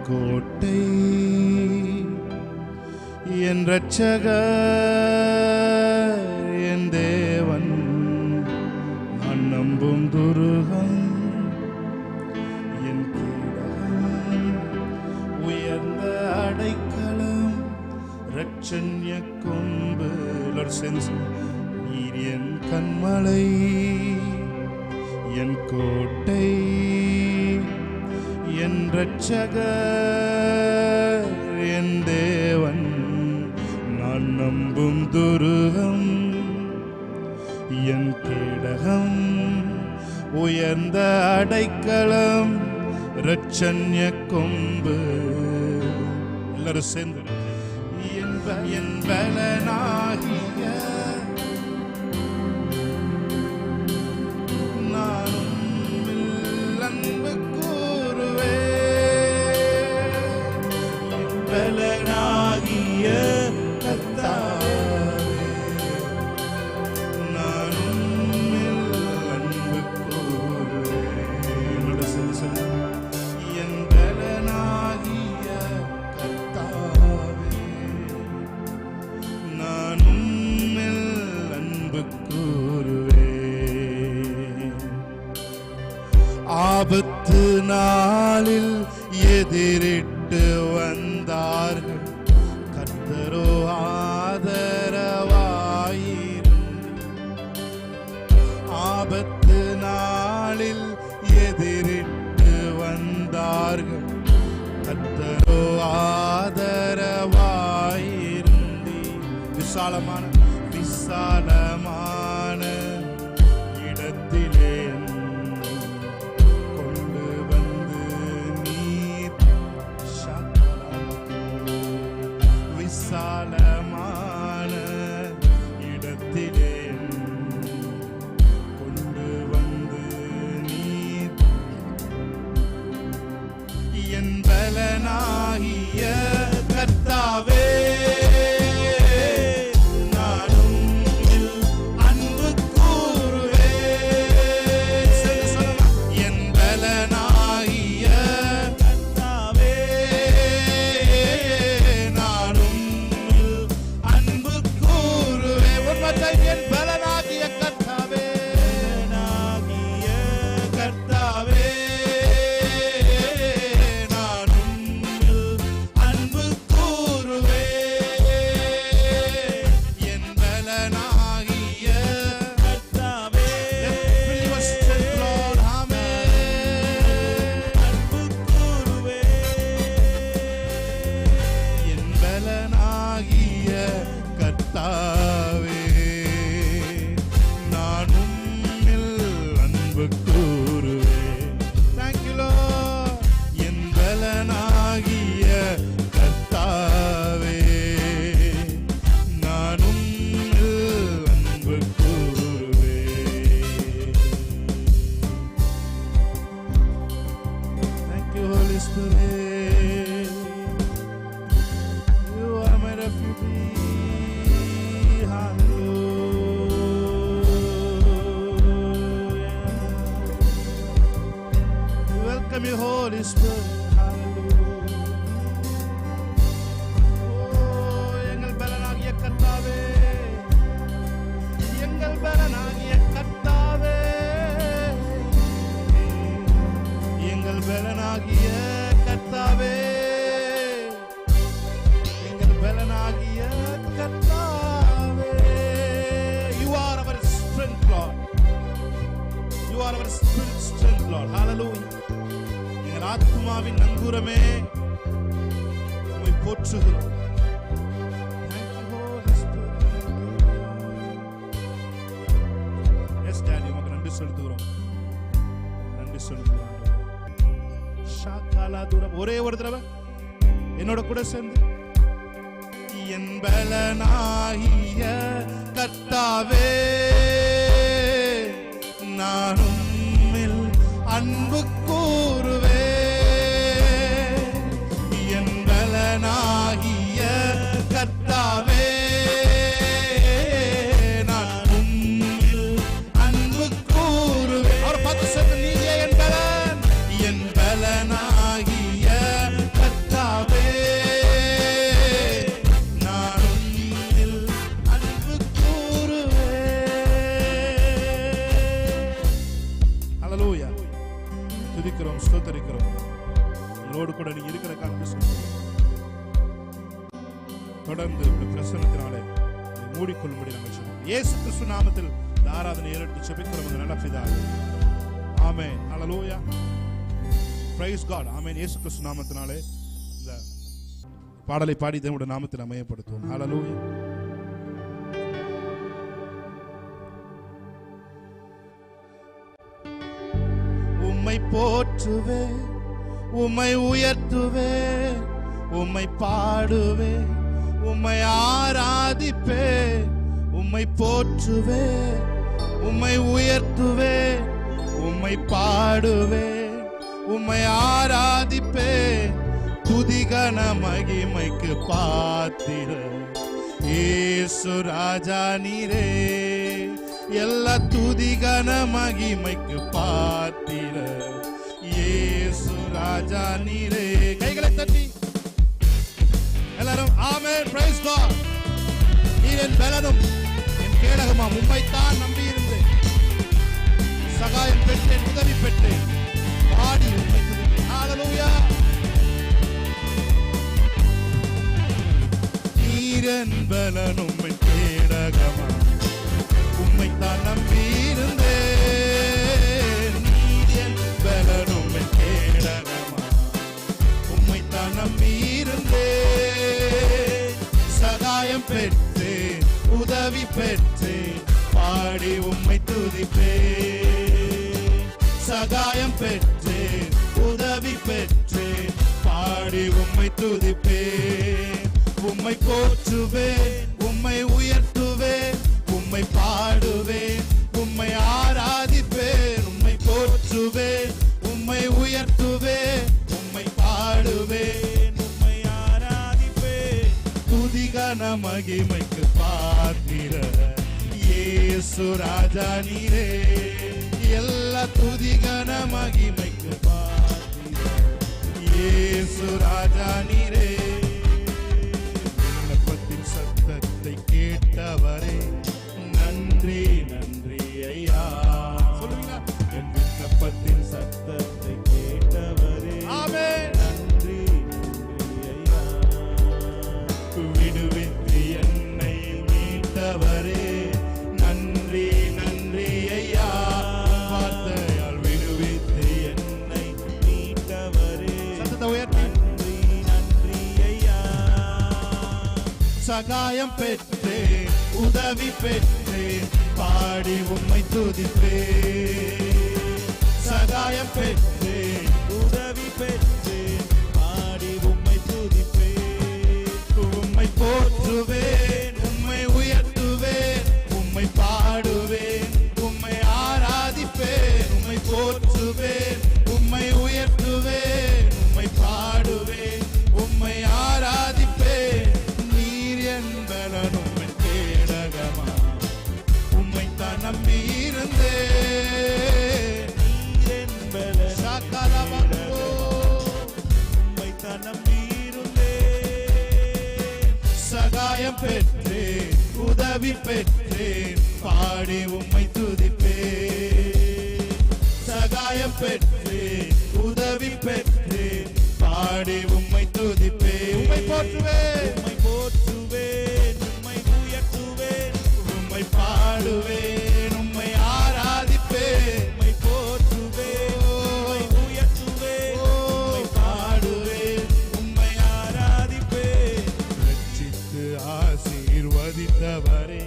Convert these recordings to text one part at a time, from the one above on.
கோட்டை, என் இரட்சகர், என் தேவன், நான் நம்பும் துருகம், என் கீழகம், உயர்ந்த அடைக்கலம், இரட்சண்ய கொம்பு. நீர் என் கண்மலை, என் கோட்டை, என் இரட்சகர், என் தேவன், நான் நம்பும் துருகம், என் கேடகம், உயர்ந்த அடைக்கலம், இரட்சண்ய கொம்பு. எல்லாரும் சேர்ந்து என் பலனாகிய நானும் அன்பு கூறுவே, என் பலனாகிய கர்த்தாவே, நானும் அன்பு கூறுவே. என்னோட சொல்லு, என் பலனாகிய கர்த்தாவே, நானும் அன்பு கூறுவே. ஆபத்து நாளில் எதிரிட்டு வந்தார்கள், கர்த்தரோ ஆதரவாயிருந்து. ஆபத்து நாளில் எதிரிட்டு வந்தார்கள், கர்த்தரோ ஆதரவாயிருந்து. விசாலமான இடத்திலே கொண்டு வந்து நீர், விசாலமான இடத்திலே கொண்டு வந்து நீர், என் பலனாகிய கர்த்தாவே, Holy Spirit, hallelujah. எங்கள் பலனாகிய கர்த்தாவே, எங்கள் பலனாகிய கர்த்தாவே, எங்கள் பலனாகிய கர்த்தாவே, எங்கள் பலனாகிய கர்த்தாவே. You are our strength, Lord. You are our strength, Lord. Hallelujah. ஆத்மாவின் நங்கூரமே, உம்மை போற்றுகிறோம். எஸ் டாடி, உமக்கு நன்றி செலுத்துகிறோம், நன்றி செலுத்துகிறோம். ஷாக்காலா தூரம் ஒரே ஒரு தடவை என்னோட கூட சேர்ந்து, என் பலனாகிய கர்த்தாவே, நானும் அன்பு கூறுவே, என் பலனாகிய கர்த்தாவே, நான் உம்மில் அன்பு கூறுவே. அவர் பார்த்து சொல்ல, நீயே என் பலன், என் பலனாகிய கர்த்தாவே. தொடர்ந்து உங்களுடைய பிரசன்னத்தினாலே மூடிக்கொள்ளும்படி நாங்கள் சொல்லுவோம். இயேசு கிறிஸ்து நாமத்தில் இந்த ஆராதனை ஏறெடுத்து செபிக்கிறவங்க நல்ல பிதாவே. ஆமென். ஹல்லேலூயா. Praise God. ஆமென். இயேசு கிறிஸ்து நாமத்தினாலே இந்த பாடலை பாடி தேவனுடைய நாமத்தை மையப்படுத்துவோம். ஹல்லேலூயா. உம்மை போற்றுவே, உம்மை உயர்த்துவே, உம்மை பாடுவே, உம்மை ஆராதிப்பே. உம்மை போற்றுவே, உம்மை உயர்த்துவே, உம்மை பாடுவே, உம்மை ஆராதிப்பே. துதிகன மகிமைக்கு பாத்திர இயேசு ராஜா நீரே. எல்லா துதிகன மகிமைக்கு பாத்திர இயேசு ராஜா நீரே. கைகளை தட்டி எல்லாரும் ஆமென். Price God. நீர் என் பலனும் என் கேடகமாம். உம்மைத்தான் நம்பியிருந்தேன், சகாயம் பெற்றேன், உதவி பெற்றேன், பாடி உம்மை துதிப்பேன். ஹல்லேலூயா. நீர் என் பலனும் என் கேடகமாம். உம்மைத்தான் நம்பியிருந்தேன், நீர் என் பலனும் என் கேடகமாம். உம்மைத்தான் நம்பியிருந்தேன், சகாயம் பெற்றேன், உதவி பெற்றேன், பாடி உம்மை துதிப்பேன். சகாயம் பெற்றேன், உதவி பெற்றேன், பாடி உம்மை துதிப்பேன். உம்மை போற்றுவேன், உம்மை உயர்த்துவேன், உம்மை பாடுவேன், உம்மை ஆராதிப்பேன். உம்மை போற்றுவேன், உம்மை உயர்த்துவேன், உம்மை பாடுவேன், உம்மை ஆராதிப்பேன். துதிகன மகிமைக்கு பாத்திர இயேசு ராஜா நீரே. எல்லா துதிகன மகிமைக்கு பாத்திர இயேசு ராஜா நீரே. விண்ணப்பத்தின் சத்தத்தை கேட்டவரே நன்றி நன்றி ஐயா. சொல்லுங்க. என் விண்ணப்பத்தின் சத்தத்தை கேட்டவரே ஆமென். நன்றி நன்றி ஐயா. விடுவித்து என்னை மீட்டவரே நன்றி நன்றி ஐயா. வார்த்தையால் விடுவித்து என்னை மீட்டவரே. சத்தத்தை உயர்த்தி நன்றி நன்றி ஐயா. சகாயம் பெற்றேன், உதவி பெற்றேன், பாடி உம்மை துதிப்பேன். சகாயம் பெற்றேன், உதவி பெற்றேன், பாடி உம்மை துதிப்பேன். உம்மை போற்றுவேன், உம்மை உயர்த்துவேன், உம்மை பாடுவேன், உம்மை ஆராதிப்பேன். உம்மை போற்றுவேன், உம்மை உயர்த்துவேன், உம்மை பாடுவேன், உம்மை ஆராதிப்பேன். நீர் என் பலனும் என் கேடகமாம். உம்மைத்தான் நம்பியிருந்தேன், நீர் என் பலன் சகலமோ. உம்மைத்தான் நம்பியிருந்தேன், சகாயம் பெற்றேன், உதவி பெற்றேன், பாடி உம்மை துதிப்பேன். சகாயம் பெற்றேன், உதவி பெற்றேன், பாடி உம்மை துதிப்பேன். உம்மை போற்றுவேன், உம்மை போற்றுவேன், உம்மை உயர்த்துவேன், உம்மை பாடுவேன், உம்மை ஆராதிப்பேன். உம்மை போற்றுவேன், உம்மை உயர்த்துவேன், உம்மை பாடுவேன், உம்மை ஆராதிப்பேன். ரட்சித்து ஆசீர்வதித்தவரே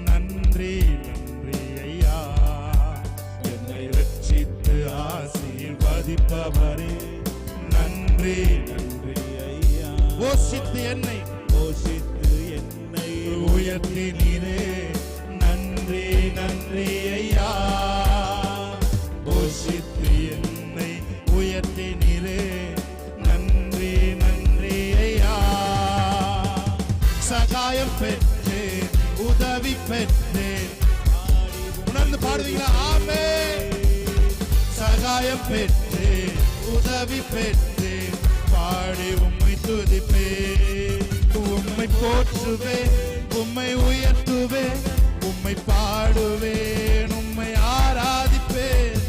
நன்றி நன்றி ஐயா. என்னை ரட்சித்து ஆசீர்வதிப்பவரே நன்றி நன்றி ஐயா. போஷித்து என்னை உயர்த்தி நீரே நன்றி நன்றி ஐயா. போஷித்து என்னை உயர்த்தி நீரே நன்றி நன்றி ஐயா. சகாயம் பெற்றேன், உதவி பெற்றேன். உணர்ந்து பாடுவீங்களா? ஆமென். சகாயம் பெற்றேன், உதவி பெற்றேன், பாடி உம்மை துதிப்பேன். உம்மை போற்றுவேன், உம்மை உயர்த்துவேன், உம்மை பாடுவேன், உம்மை ஆராதிப்பேன்.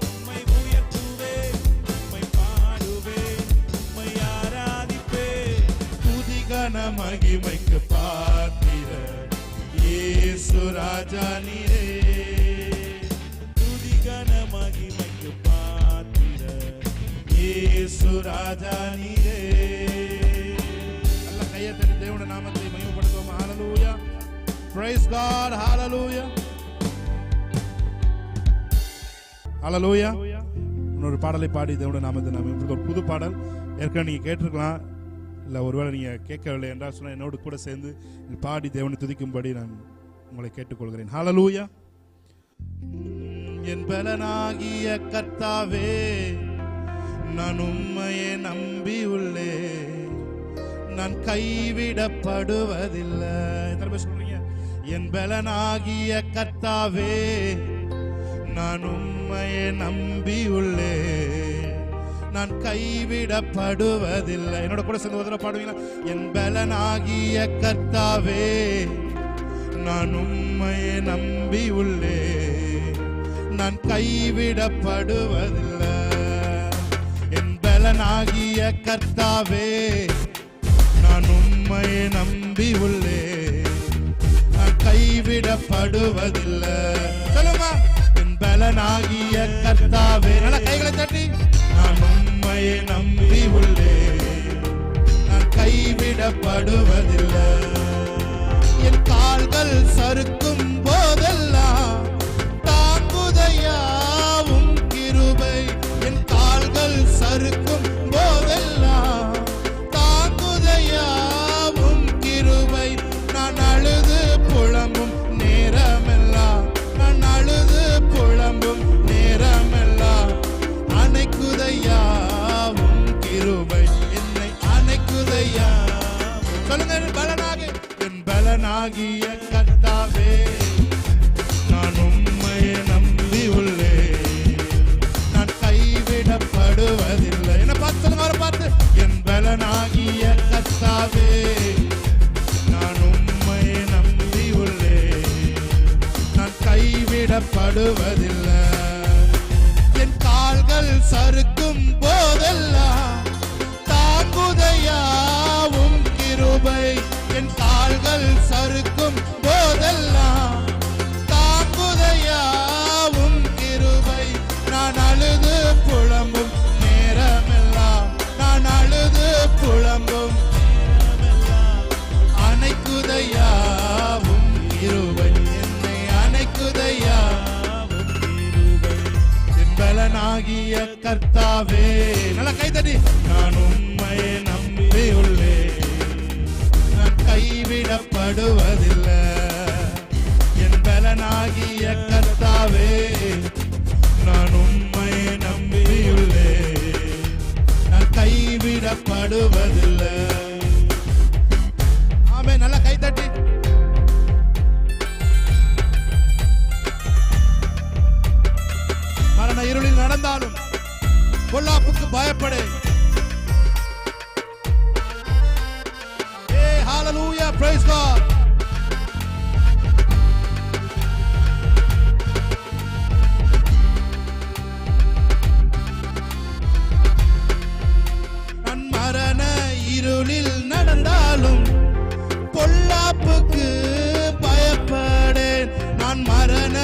உம்மை உயர்த்துவேன், உம்மை பாடுவேன், உம்மை ஆராதிப்பேன். மகிமைக்கு பாத்திர இயேசு ராஜா நீரே. துதி கன மகிமைக்கு பாத்திர இயேசு ராஜா நீரே. நல்ல கையை தட்டி தேவனுடைய நாமத்தை மகிமைப்படுத்துவோம். ஹalleluya, praise God, hallelujah, hallelujah. இன்னொரு பாடலை பாடி தேவனுடைய நாமத்தை நாம் ஒரு புது பாடல் ஏற்கனவே நீங்கள் கேட்டிருக்கலாம், இல்லை ஒருவேளை நீங்கள் கேட்கவில்லை என்றால் சொன்னால் என்னோடு கூட சேர்ந்து பாடி தேவனை துதிக்கும்படி நான் உங்களை கேட்டுக்கொள்கிறேன். ஹalleluya. என் பலனாகிய கர்த்தாவே நான் உம்மையே நம்பியுள்ளே, நான் கைவிடப்படுவதில்லை. எத்தனை பேர் சொல்றீங்க? என் பலனாகிய கர்த்தாவே நான் உம்மையே நம்பியுள்ளே, நான் கைவிடப்படுவதில்லை. என்னோட கூட சேர்ந்து ஒரு பாடுவீங்களா? என் பலனாகிய கர்த்தாவே நான் உம்மையே நம்பியுள்ளே, நான் கைவிடப்படுவதில்லை. என் பலனாகிய கர்த்தாவே நான் உம்மையே நம்பியுள்ளே, நான் கைவிடப்படுவதில்லை. சொல்லுமா, என் பலனாகிய கர்த்தாவே. நல்ல கைகளை தட்டி, நான் உம்மையே நம்பியுள்ளே, நான் கைவிடப்படுவதில்லை. என் கால்கள் சறுக்கும் போதெல்லாம் தாங்குதையா உம் கிருபை. என் கால்கள் சறுக்கும் போதெல்லாம் தாங்குதையா உம் கிருபை. நான் அழுது புலம்பும் நேரமெல்லாம், நான் அழுது புலம்பும் நேரமெல்லாம் அணைக்குதையா உம் கிருபை. என்னை அணைக்குதையா. சொல்லுங்க, என் பலனாகிய கர்த்தாவே நான் உம்மையே நம்பியுள்ளே, நான் கைவிடப்படுவதில்லை. என்ன பார்த்து சொல்லுங்க, அவரை பார்த்து. என் பலனாகிய கர்த்தாவே நான் உம்மையே நம்பியுள்ளே, நான் கைவிடப்படுவதில்லை. என் கால்கள் சறுக்கும் போதெல்லாம் தாங்குதையா உம் கிருபை. என் கால்கள் சறுக்கும் போதெல்லாம் தாங்குதையா உம் கிருபை. நான் அழுது புலம்பும் நேரமெல்லாம், நான் அழுது புலம்பும் நேரமெல்லாம் அணைக்குதையா உம் கிருபை. என்னை அணைக்குதையா உம் கிருபை. என் பலனாகிய கர்த்தாவே. நல்ல கைதடி. நான் உம்மையே நம்பியுள்ளே, நான் கைவிடப்படுவதில்லை. என் பலனாகிய கர்த்தாவே நான் உம்மையே நம்பியுள்ளே, நான் கைவிடப்படுவதில்லை. ஆமே, நல்ல கைதட்டி. மரண இருளில் நடந்தாலும் பொல்லாப்புக்கு பயப்படே. Hallelujah, praise God. நான் மரண இருளில் நடந்தாலும் பொல்லாப்புக்கு பயப்படேன். நான் மரண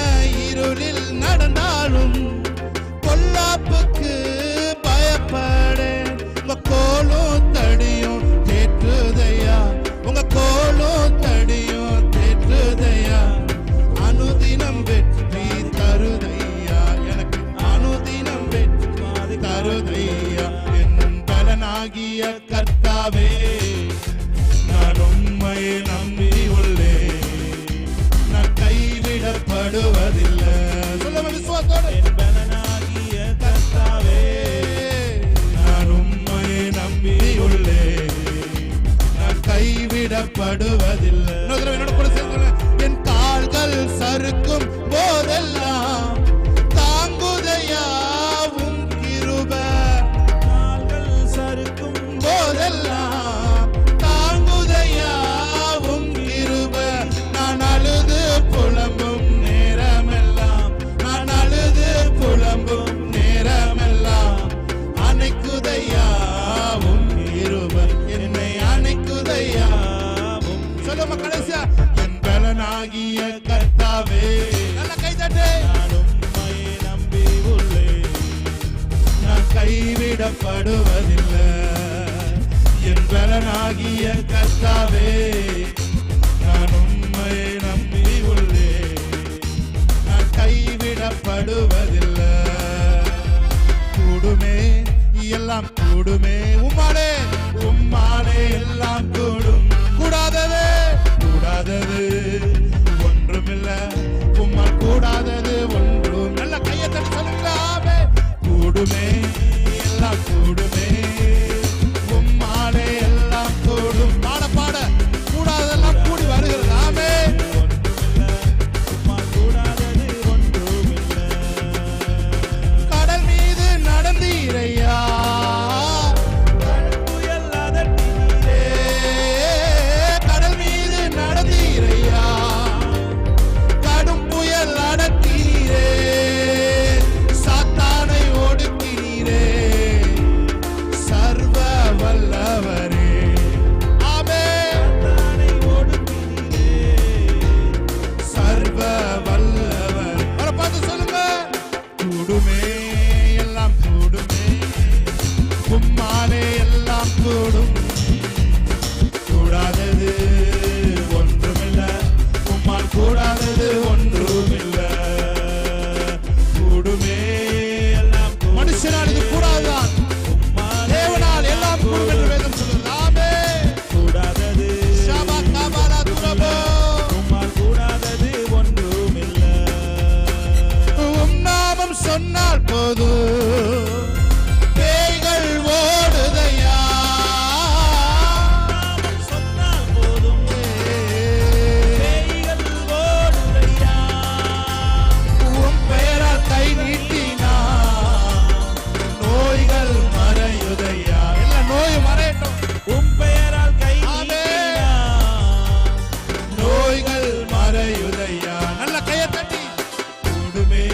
இருளில் நடந்தாலும் பொல்லாப்புக்கு பயப்படேன். உங்க கோலும் தடியும் தேற்றுதையா, உங்க கோலும் தடியும் தேற்றுதையா. அனுதினம் வெற்றி தருதையா, எனக்கு அனுதினம் வெற்றி தருதையா. என் பலனாகிய கர்த்தாவே நான் உம்மையே நம்பியுள்ளே, நான் கைவிடப்படுவதில்லை. சொல்லுங்க விசுவாசத்தோடு. என் பலனாகிய கர்த்தாவே நான் உம்மையே நம்பியுள்ளே, நான் கைவிடப்படுவதில்லை. என்னோட கூட சேர்ந்து, என் கால்கள் சறுக்கும் போதெல்லாம் தாங்குதையா உம் கிருபை. கால்கள் சறுக்கும் போதெல்லாம் தாங்குதையா உம் கிருபை. நான் அழுது புலம்பும் நேரமெல்லாம், நான் அழுது புலம்பும் நேரமெல்லாம் அணைக்குதையா உம் கிருபை. என்னை அணைக்குதையா பலனாகிய கர்த்தாவே. நல்ல கை தட்டு. நான் உம்மையே நம்பி உள்ளேன், நான் கைவிடப்படுவதில்லை. என் பலனாகிய கர்த்தாவே, நான் உம்மையே நம்பி உள்ளேன், நான் கைவிடப்படுவதில்லை. கூடுமே எல்லாம் கூடுமே, உம்மாலே உம்மாலே எல்லாம் கூடும். கூடாதது கூடாதது ஒன்றுமில்ல, உம்மால் கூடாதது ஒன்றும். நல்ல கையை தட்டி சொல்லுங்க. கூடுமே எல்லாம் கூடுமே, உம்மாலே எல்லாம் கூடும். பாட பாட கூடாதெல்லாம் கூடி வருகிறது. ஆமே. உம்மால் கூடாதது ஒன்றுமில்ல. கடல் மீது நடந்தீரையா, சொன்னால் போது பேய்கள் ஓடுதையா, சொன்னால் போதும் பேய்கள் ஓடுதையா. உன் பெயரால் கை நீட்டினா நோய்கள் மறையுதையா. எல்லா நோயும் மறையட்டும். உன் பெயரால் கை நீட்டினா நோய்கள் மறையுதையா. நல்ல கையை தட்டி. கூடுமே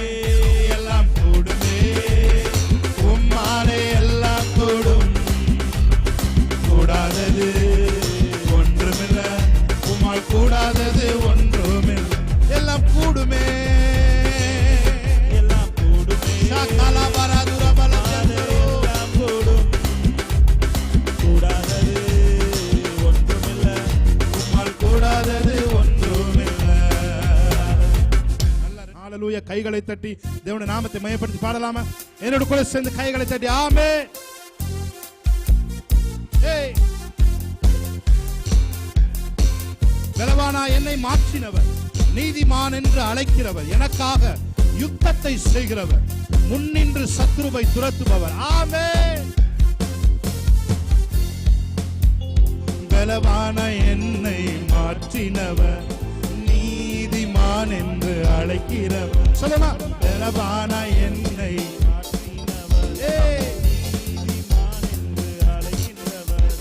கூடாதது ஒன்றுமில்லை, எல்லாம் கூடுமே எல்லாம் கூடுமே. எல்லாம் கூடும். கூடாதது ஒன்றுமில்லை, உம்மால் கூடாதது ஒன்றுமில்லை. ஹல்லேலூயா. கைகளை தட்டி தேவனுடைய நாமத்தை மகிமைப்படுத்தி பாடலாமா? என்னோட கூட சேர்ந்து கைகளை தட்டி ஆமென். பலவானா என்னை மாற்றினவர், நீதிமான் என்று அழைக்கிறவர், எனக்காக யுத்தத்தை செய்கிறவர், முன்னின்று சத்துருவை துரத்துபவர். ஆமென். பலவானா என்னை மாற்றினவர், நீதிமான் என்று அழைக்கிறவர். சொல்லுமா? பலவானா என்னை மாற்றினவர், நீதிமான் என்று அழைக்கிறவர்,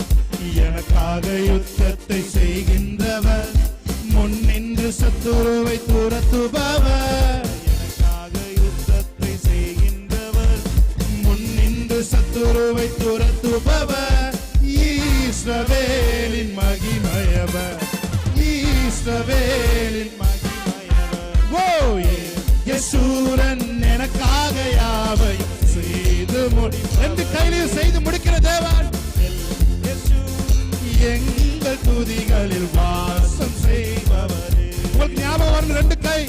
எனக்காக யுத்தத்தை செய்கின்றவர், முன்னின்று சத்துருவை துரத்துபவர். எனக்காக யுத்தத்தை செய்கின்றவர், முன்னின்று சத்துருவை துரத்துபவர். இஸ்ரவேலின் மகிமையவர், இஸ்ரவேலின் மகிமையவர். ஓ யேசூரன் எனக்காக யாவை செய்து ரெண்டு கையிலையும் செய்து முடிக்கிற தேவன். எங்கள் துதிகளில் வாசம் செய்பவரே. உங்களுக்கு ஞாபகம் வரும் ரெண்டு கை.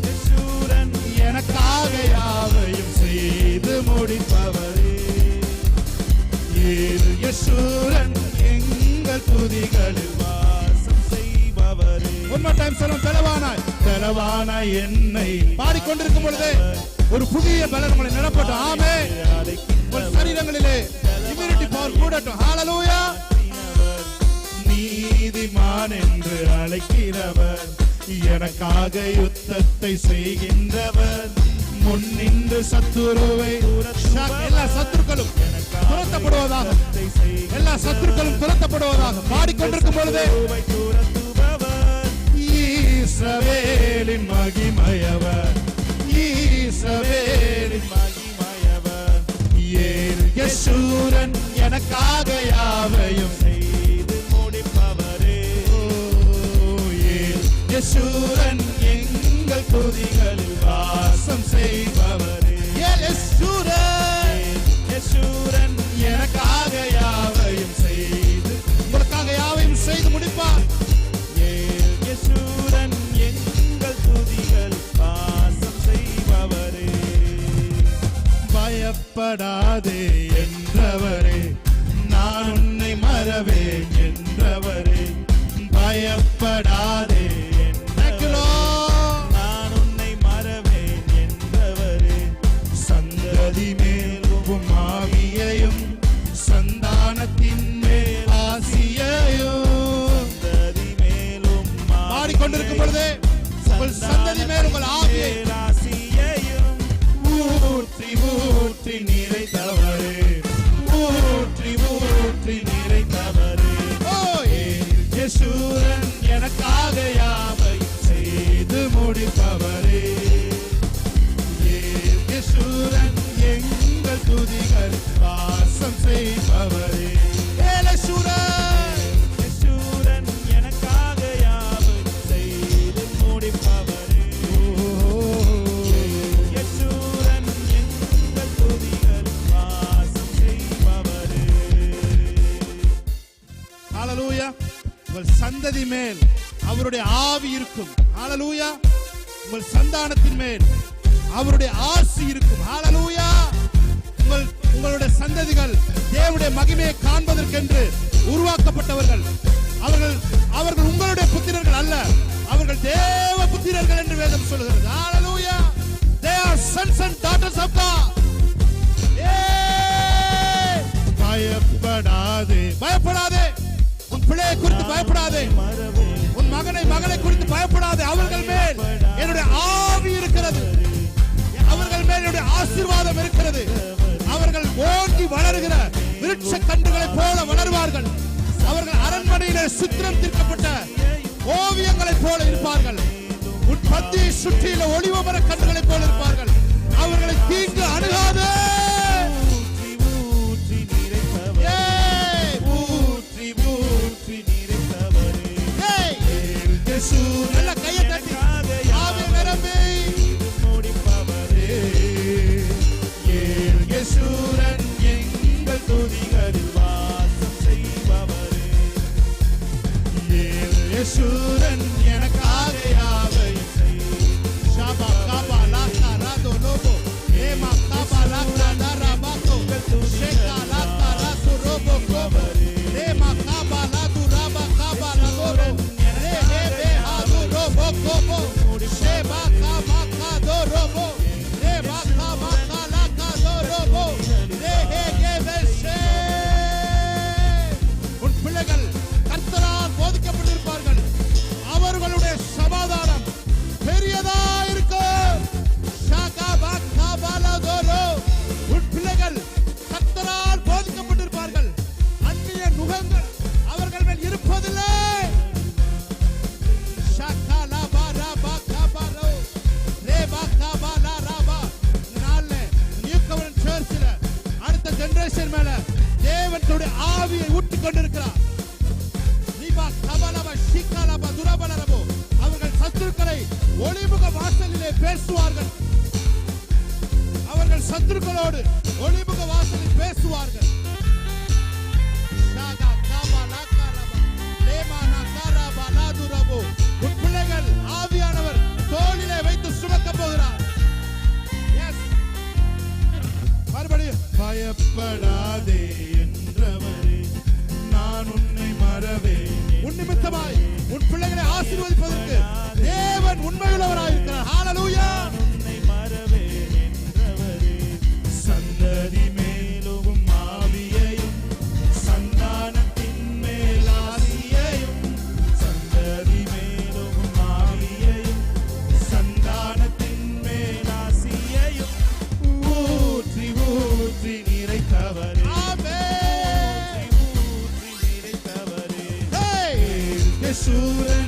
யேசூரன் எனக்காக யாவையும் செய்து முடிப்பவரே. யேசூரன் எங்கள் துதிகளில் வாசம் செய்பவரே. One more time சொல்லுங்க. பலவானாய் பலவானாய் என்னை பாடிக்கொண்டிருக்கும் பொழுது ஒரு புதிய பலன் உங்களை நிரப்பட்டும். ஆமென். உங்கள் சரீரங்களிலே இம்யூனிட்டி பவர் கூடட்டும். ஹல்லேலூயா. நீதிமான் என்று அழைக்கிறவர், எனக்காக யுத்தத்தை செய்கின்றவர், முன்னின்று சத்துருவை எல்லா சத்துருக்களும் துரத்தப்படுவதாக, எல்லா சத்துருக்களும் துரத்தப்படுவதாக பாடிக்கொண்டிருக்கும் பொழுது இஸ்ரவேலின் மகிமையவர், இஸ்ரவேலின் மகிமையவர். யேசூரன் எனக்காக யாவையும் செய்து முடிப்பவரே. யேசுரன் எங்கள் துதிகளில் வாசம் செய்பவரே. யேசுரன் எனக்காக யாவையும் செய்து, உங்களுக்காக யாவையும் செய்து முடிப்பார். யேசுரன் எங்கள் துதிகள் வாசம் செய்பவரே. பயப்படாதே என்றவரே, நான் உன்னை மறவேன் என்றவரே. பயப்படாதே நான் உன்னை மறவேன் என்றவரே. சந்ததி மேலும் ஆவியையும் சந்தானத்தின் மேல் ஆசியையும். சந்ததி மேலும் பாடிக்கொண்டிருக்கும் பொழுதே உங்கள் சந்ததி மேல் உங்கள் ஆவியை ஆசியையும் ஊற்றி ஊற்றி நிறைத்தவரே. ஊற்றி ஊற்றி நிறைத்தவரே. யேசுரன் எனக்காக யாவையும் செய்து முடிப்பவரே. யேசுரன் எங்கள் துதிகள் வாசம் செய்பவரே. யேசுரன் எனக்காக யாவையும் செய்து முடிப்பவரே. யேசுரன் எங்கள் துதிகள் வாசம் செய்பவரே. ஹல்லேலூயா. உங்கள் சந்ததி மேல் அவருடைய ஆவி இருக்கும். ஹல்லேலூயா. உங்கள் சந்தானத்தின் மேல் அவருடைய ஆசி இருக்கும். ஹல்லேலூயா. உங்களுடைய சந்ததிகள் தேவனுடைய மகிமையை காண்பதற்கென்று உருவாக்கப்பட்டவர்கள். அவர்கள் உங்களுடைய புத்திரர்கள் அல்ல, அவர்கள் தேவ புத்திரர்கள் என்று வேதம் சொல்கிறது. ஹல்லேலூயா. They are sons and daughters of God. பயப்படாதே, பயப்படாதே. உன் பிள்ளையை குறித்து பயப்படாதே. உன் மகளை குறித்து பயப்படாதே. அவர்கள் மேல் என்னுடைய ஆவி இருக்கிறது. அவர்கள் மேல் என்னுடைய ஆசீர்வாதம் இருக்கிறது. அவர்கள் ஓங்கி வளருகிற விருட்ச கன்றுகளைப் போல வளருவார்கள். அவர்கள் அரண்மனையிலே சித்திரம் தீர்க்கப்பட்ட ஓவியங்களைப் போல இருப்பார்கள். உன் பத்தியை சுற்றியுள்ள ஒளிவ மர கன்றுகளைப் போல இருப்பார்கள். அவர்களை தீங்கு அணுகாதே. கையை தட்டி ஆவி நிரம்பி முடிப்பவரே. யேசுரன் எங்கள் துதிகளில் வாசம் செய்பவரே. யேசுரன் எனக்காக யாவையும் செய்து. ஷாபா காபா லாக்கா ராதோ லோபோ ஏமா காபா லாக்கா தாராபாகோ ஷேகா லாக்கா ராதோ ரோபோ கோபோ ஏமா Kaapa லாது Rafah Kaapa லாதோரோ Robo, Sheba Kama Kado Robo, Reba Kama Kala Kado Robo, Rehe Gebeshe. உன் பிள்ளைகள் கர்த்தரால் போதிக்கப்பட்டிருப்பார்கள். அவர்களுடைய சமாதானம் பெரியதா இருக்கும். ஷாகா பாலதோரோ. உன் பிள்ளைகள் கர்த்தரால் போதிக்கப்பட்டிருப்பார்கள். அந்நிய நுகங்கள் அவர்கள் மேல் இருப்பதில்லை. ஜெனரேஷன் மேல தேவனுடைய ஆவியை ஊற்றிக் கொண்டிருக்கிறார். அவர்கள் சத்துருக்களை ஒளிமுக வாசலிலே பேசுவார்கள். அவர்கள் சத்துருக்களோடு ஒளிமுக வாசலில் பேசுவார்கள். பிள்ளைகள் ஆவியானவர் தோளிலே வைத்து சுமக்க போகிறார். மறுபடியும் பயப்படாதே என்றவரே, நான் உன்னை மறவேன். உன் நிமித்தமாய் உன் பிள்ளைகளை ஆசீர்வதிப்பதற்கு தேவன் உண்மையுள்ளவராயிருக்கிறார். ஹல்லேலூயா. உன்னை மறவேன் என்றவரே, சந்ததி மேலும் ஆவியையும் சந்தானத்தின் மேல் ஆசியையும். சந்ததி மேலும் ஆவியையும் சந்தானத்தின் மேல் ஆசியையும் ஊற்றி ஊற்றி நிறைத்தவரே. ஆமென். ஊற்றி ஊற்றி நிறைத்தவரே. யேசுரன்